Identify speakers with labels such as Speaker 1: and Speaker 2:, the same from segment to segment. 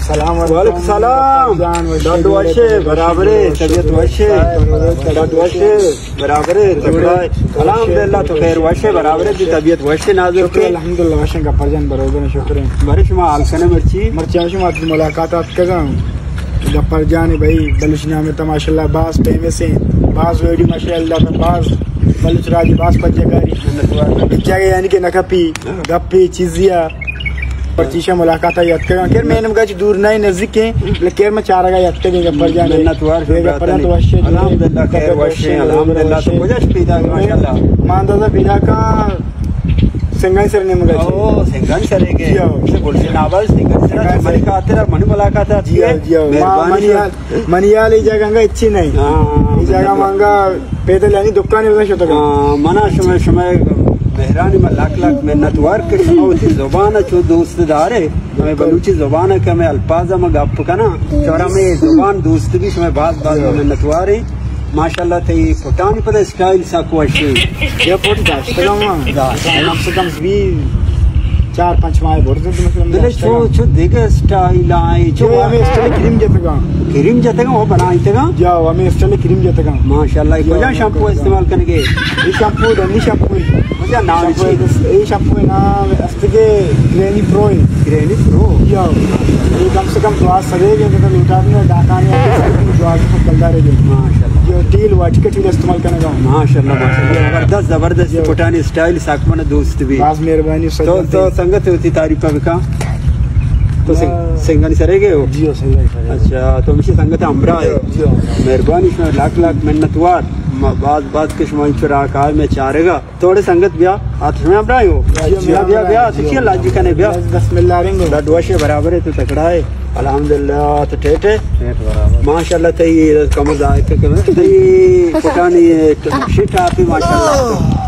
Speaker 1: वालेकुम सलाम। डॉक्टर वशे बराबर है, तबीयत वशे डॉक्टर वशे बराबर है, अल्हम्दुलिल्लाह तो खैर वशे बराबर है, तबीयत वशे नाजुक है
Speaker 2: अल्हम्दुलिल्लाह वशे का परजान बरोबर शुक्र है।
Speaker 1: बारिश में आलकने मर्ची
Speaker 2: शुमा मुलाकात कर गप्पर जान भाई बलुचना में तो माशाल्लाह बास पे से बास वेडी माशाल्लाह में बास बलुच राजी बास पंजगारी जगह यानी कि नकपी गप्पी चीजिया परचीशा मुलाकात याद कर केर मैंने गज दूर नहीं नजदीक है लेकिन केर में चार का याद के गप्पर जान
Speaker 1: नतवार अल्हम्दुलिल्लाह खैर वशे अल्हम्दुलिल्लाह तो कुछ पीदा माशाल्लाह
Speaker 2: मानदा पीदा का सिंगाई सर ने मगा
Speaker 1: ओ सिंगाई सर के से बोलते नावल सिंगाई सर हमारी खातिर मन मुलाकात जी
Speaker 2: मनियाल ई जगह अच्छी नहीं ई जगह मांगा पैदल यानी दुकान में शतो
Speaker 1: मना समय समय मेहरानी में लाख लाख मेहनत वार के होती जुबान चो दोस्तदार है मैं बलूची जुबान के मैं अल्फाज में गप का ना चौरा में जुबान दोस्त भी समय बात बात में मेहनत वार है माशाल्लाह ते पुटानी पर स्टाइल सा कोशिश ये पुट दास्ता कम से कम भी 4-5 माह बोल तो मतलब छो छो देखे स्टाइल आई छो हमें स्टाइल क्रीम जतेगा वो बनाई तेगा
Speaker 2: जाओ हमें स्टाइल क्रीम जतेगा
Speaker 1: माशाल्लाह ये कोई शैम्पू इस्तेमाल करके
Speaker 2: ये शैम्पू डनी शैम्पू
Speaker 1: मुझे नाम
Speaker 2: ये शैम्पू ना अस्तिके ग्रेनी प्रो जाओ ये कम से कम दुआ सरेगे तो लुटाने डाकाने दुआ को कलदा रहे माशाल्लाह ये डील वाट के टूल इस्तेमाल करने का माशाल्लाह जबरदस्त
Speaker 1: पुटानी स्टाइल साकमन दोस्त भी
Speaker 2: बास मेहरबानी
Speaker 1: तो संगत होती तारीफ का तो सिंगल सरेगे हो
Speaker 2: जियो सही
Speaker 1: अच्छा तो मिशी संगत हमरा है मेहरबानी में लाख लाख मेहनत वार बात के समय चुरा कार में चारेगा थोड़े संगत ब्याह हाथ में हमरा हो ब्याह तो क्या लाजी कने ब्याह
Speaker 2: बिस्मिल्लाह रिंगो
Speaker 1: डडवाशे बराबर है तो तकड़ा है अल्हम्दुलिल्लाह तो ठेठे माशाल्लाह तई कमर आए के कमर तई पुटानी शिट आपी माशाल्लाह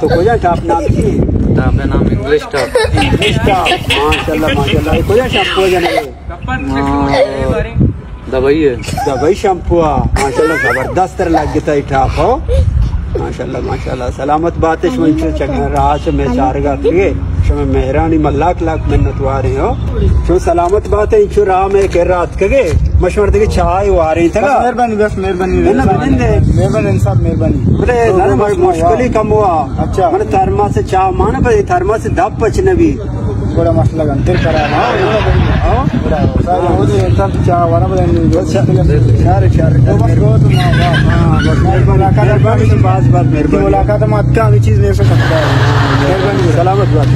Speaker 1: तो कोई टाप नाम की
Speaker 3: अपना नाम इंग्लिश टॉप
Speaker 1: माशाल्लाह कोई शैम्पू जाने दवाई शैम्पू माशाल्लाह जबरदस्त लग गया टाप हो माशाल्लाह सलामत बात है शो चंगा रहा से मैं चारगा के शो मेहरानी में लाख लाख मेहनत आ रही हो शो सलामत बात है शो राह में के रात के मशवरत की चाय आ रही था
Speaker 2: मेहरबानी बस मेहरबानी सब मेहरबानी
Speaker 1: मुश्किल ही कम हुआ
Speaker 2: अच्छा
Speaker 1: मैंने थर्मा से चाय माना पर थर्मा से दब पचने भी
Speaker 2: बड़ा मसला गंतर करा मुलाकात मत का चीज नहीं सकता है।
Speaker 1: सलामत बात